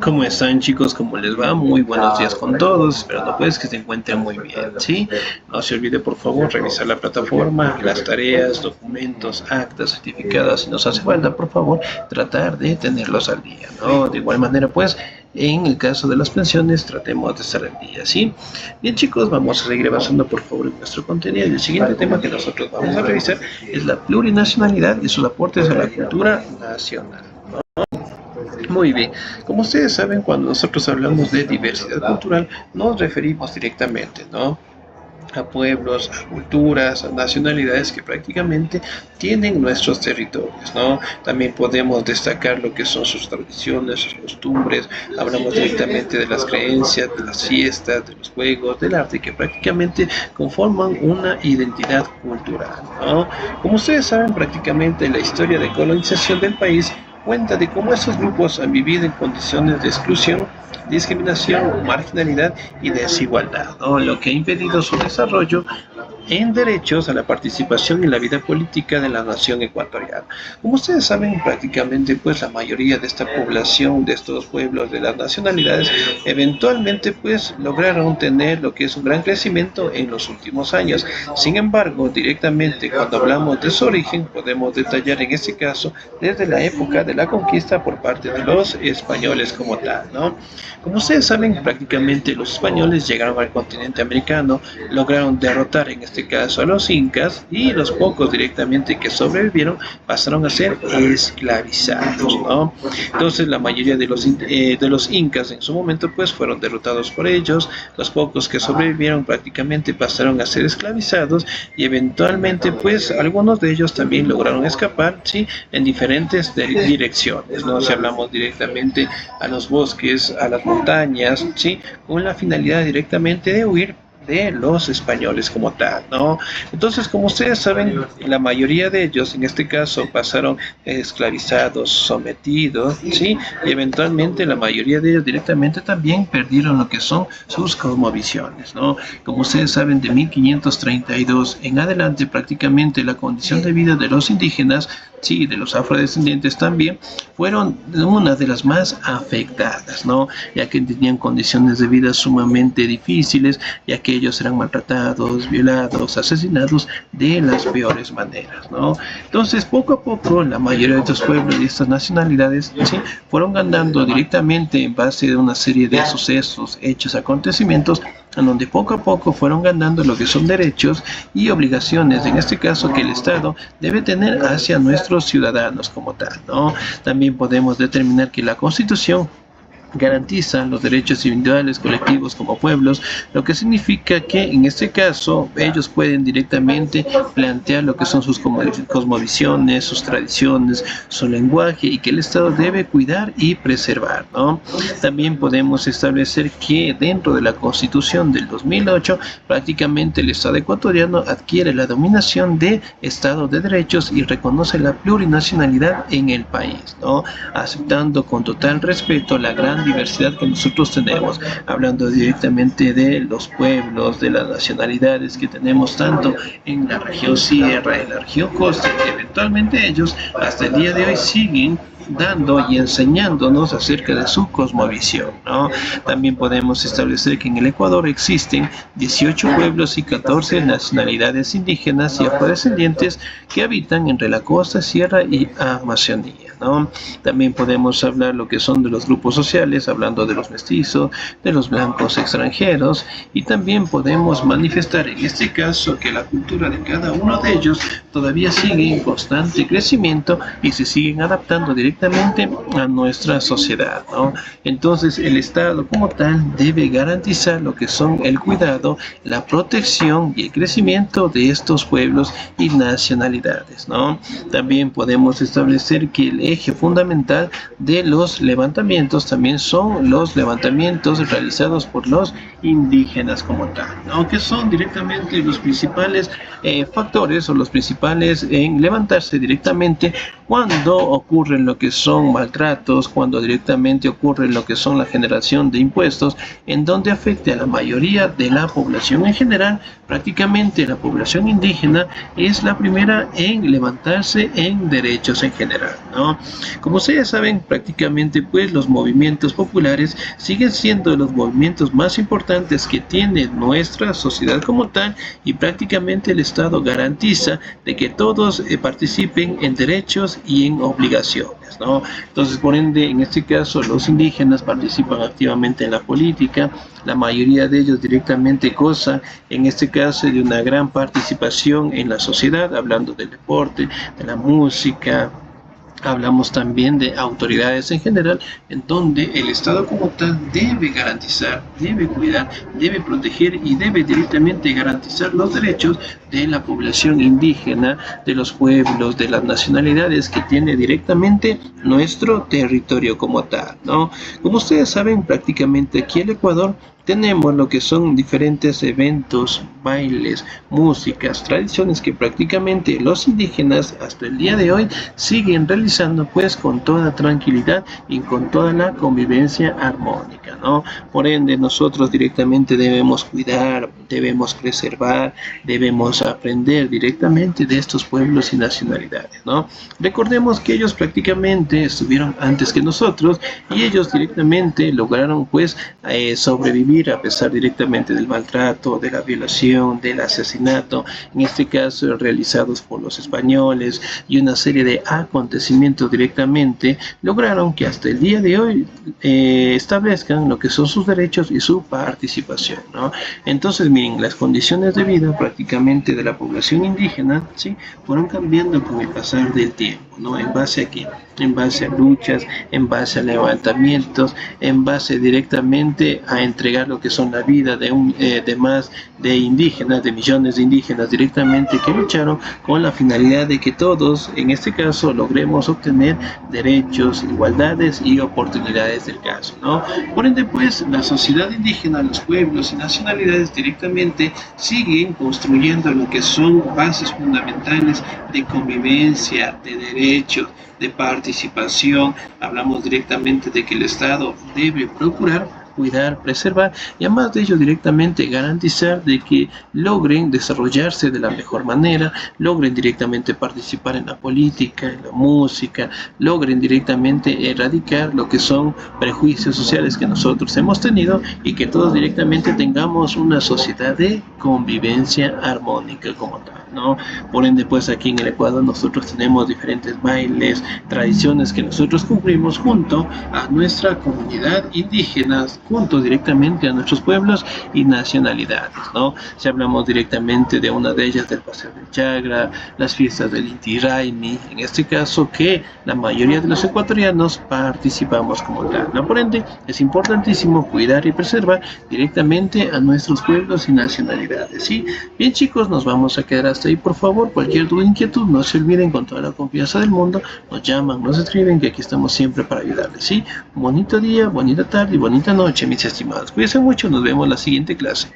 ¿Cómo están, chicos? ¿Cómo les va? Muy buenos días con todos, esperando pues que se encuentren muy bien, ¿sí? No se olvide por favor revisar la plataforma, las tareas, documentos, actas, certificados, si nos hace falta por favor tratar de tenerlos al día, ¿no? De igual manera pues en el caso de las pensiones tratemos de estar al día, ¿sí? Bien, chicos, vamos a seguir avanzando por favor en nuestro contenido y el siguiente tema que nosotros vamos a revisar es la plurinacionalidad y sus aportes a la cultura nacional. Muy bien, como ustedes saben, cuando nosotros hablamos de diversidad cultural, nos referimos directamente, ¿no? A pueblos, a culturas, a nacionalidades que prácticamente tienen nuestros territorios, ¿no? También podemos destacar lo que son sus tradiciones, sus costumbres, hablamos directamente de las creencias, de las fiestas, de los juegos, del arte, que prácticamente conforman una identidad cultural, ¿no? Como ustedes saben, prácticamente la historia de colonización del país cuenta de cómo estos grupos han vivido en condiciones de exclusión, discriminación, marginalidad y desigualdad, ¿no? Lo que ha impedido su desarrollo en derechos a la participación en la vida política de la nación ecuatoriana. Como ustedes saben, prácticamente pues la mayoría de esta población, de estos pueblos, de las nacionalidades, eventualmente pues lograron tener lo que es un gran crecimiento en los últimos años. Sin embargo, directamente cuando hablamos de su origen, podemos detallar en este caso desde la época de la conquista por parte de los españoles como tal, ¿no? Como ustedes saben, prácticamente los españoles llegaron al continente americano, lograron derrotar en este caso a los incas y los pocos directamente que sobrevivieron pasaron a ser esclavizados, ¿no? Entonces la mayoría de los incas en su momento pues fueron derrotados por ellos, los pocos que sobrevivieron prácticamente pasaron a ser esclavizados y eventualmente pues algunos de ellos también lograron escapar, ¿sí? En diferentes direcciones, ¿no? Si hablamos directamente a los bosques, a las montañas, ¿sí? Con la finalidad directamente de huir de los españoles como tal, ¿no? Entonces, como ustedes saben, la mayoría de ellos, en este caso, pasaron esclavizados, sometidos, ¿sí? Y eventualmente la mayoría de ellos directamente también perdieron lo que son sus cosmovisiones, ¿no? Como ustedes saben, de 1532 en adelante, prácticamente la condición de vida de los indígenas, sí, de los afrodescendientes también, fueron una de las más afectadas, ¿no? Ya que tenían condiciones de vida sumamente difíciles, ya que ellos eran maltratados, violados, asesinados de las peores maneras, ¿no? Entonces, poco a poco, la mayoría de estos pueblos y estas nacionalidades, ¿sí? Fueron ganando directamente en base de una serie de sucesos, hechos, acontecimientos, en donde poco a poco fueron ganando lo que son derechos y obligaciones, en este caso que el Estado debe tener hacia nuestros ciudadanos como tal, ¿no? También podemos determinar que la Constitución garantizan los derechos individuales, colectivos como pueblos, lo que significa que en este caso ellos pueden directamente plantear lo que son sus cosmovisiones, sus tradiciones, su lenguaje y que el Estado debe cuidar y preservar, ¿no? También podemos establecer que dentro de la Constitución del 2008 prácticamente el Estado ecuatoriano adquiere la dominación de Estado de derechos y reconoce la plurinacionalidad en el país, ¿no? Aceptando con total respeto la gran diversidad que nosotros tenemos, hablando directamente de los pueblos, de las nacionalidades que tenemos tanto en la región sierra, en la región costa, que eventualmente ellos hasta el día de hoy siguen dando y enseñándonos acerca de su cosmovisión, ¿no? También podemos establecer que en el Ecuador existen 18 pueblos y 14 nacionalidades indígenas y afrodescendientes que habitan entre la costa, sierra y Amazonía, ¿no? También podemos hablar lo que son de los grupos sociales, hablando de los mestizos, de los blancos extranjeros, y también podemos manifestar en este caso que la cultura de cada uno de ellos todavía sigue en constante crecimiento y se siguen adaptando directamente a nuestra sociedad, ¿no? Entonces el Estado como tal debe garantizar lo que son el cuidado, la protección y el crecimiento de estos pueblos y nacionalidades, ¿no? También podemos establecer que el eje fundamental de los levantamientos también son los levantamientos realizados por los indígenas como tal, ¿no? Que son directamente los principales factores o los principales en levantarse directamente cuando ocurren lo que son maltratos, cuando directamente ocurre lo que son la generación de impuestos, en donde afecte a la mayoría de la población en general. Prácticamente la población indígena es la primera en levantarse en derechos en general, ¿no? ¿no? Como ustedes saben, prácticamente pues los movimientos populares siguen siendo los movimientos más importantes que tiene nuestra sociedad como tal, y prácticamente el Estado garantiza de que todos participen en derechos y en obligaciones, ¿no? Entonces, por ende, en este caso, los indígenas participan activamente en la política, la mayoría de ellos directamente goza, en este caso, de una gran participación en la sociedad, hablando del deporte, de la música. Hablamos también de autoridades en general, en donde el Estado como tal debe garantizar, debe cuidar, debe proteger y debe directamente garantizar los derechos de la población indígena, de los pueblos, de las nacionalidades que tiene directamente nuestro territorio como tal, ¿no? Como ustedes saben, prácticamente aquí en el Ecuador tenemos lo que son diferentes eventos, bailes, músicas, tradiciones que prácticamente los indígenas hasta el día de hoy siguen realizando pues con toda tranquilidad y con toda la convivencia armónica, ¿no? Por ende, nosotros directamente debemos cuidar, debemos preservar, debemos aprender directamente de estos pueblos y nacionalidades, ¿no? Recordemos que ellos prácticamente estuvieron antes que nosotros y ellos directamente lograron pues sobrevivir a pesar directamente del maltrato, de la violación, del asesinato, en este caso realizados por los españoles, y una serie de acontecimientos directamente lograron que hasta el día de hoy establezcan lo que son sus derechos y su participación, ¿no? Entonces, miren, las condiciones de vida prácticamente de la población indígena, ¿sí?, fueron cambiando con el pasar del tiempo, ¿no? ¿En base a qué? En base a luchas, en base a levantamientos, en base directamente a entregar lo que son la vida de más de indígenas, de millones de indígenas directamente que lucharon con la finalidad de que todos, en este caso, logremos obtener derechos, igualdades y oportunidades del caso, ¿no? Por ende, pues, la sociedad indígena, los pueblos y nacionalidades directamente siguen construyendo lo que son bases fundamentales de convivencia, de derechos, de participación. Hablamos directamente de que el Estado debe procurar cuidar, preservar y además de ello directamente garantizar de que logren desarrollarse de la mejor manera, logren directamente participar en la política, en la música, logren directamente erradicar lo que son prejuicios sociales que nosotros hemos tenido y que todos directamente tengamos una sociedad de convivencia armónica como tal, ¿no? Por ende, pues aquí en el Ecuador nosotros tenemos diferentes bailes, tradiciones que nosotros cumplimos junto a nuestra comunidad indígena, junto directamente a nuestros pueblos y nacionalidades, ¿no? Si hablamos directamente de una de ellas, del Paseo del Chagra, las fiestas del Inti Raymi, en este caso que la mayoría de los ecuatorianos participamos como tal, ¿no? Por ende, es importantísimo cuidar y preservar directamente a nuestros pueblos y nacionalidades, ¿sí? Bien, chicos, nos vamos a quedar hasta ahí. Por favor, cualquier duda o inquietud, no se olviden, con toda la confianza del mundo, nos llaman, nos escriben, que aquí estamos siempre para ayudarles, ¿sí? Bonito día, bonita tarde y bonita noche, mis estimados. Cuídense mucho, nos vemos en la siguiente clase.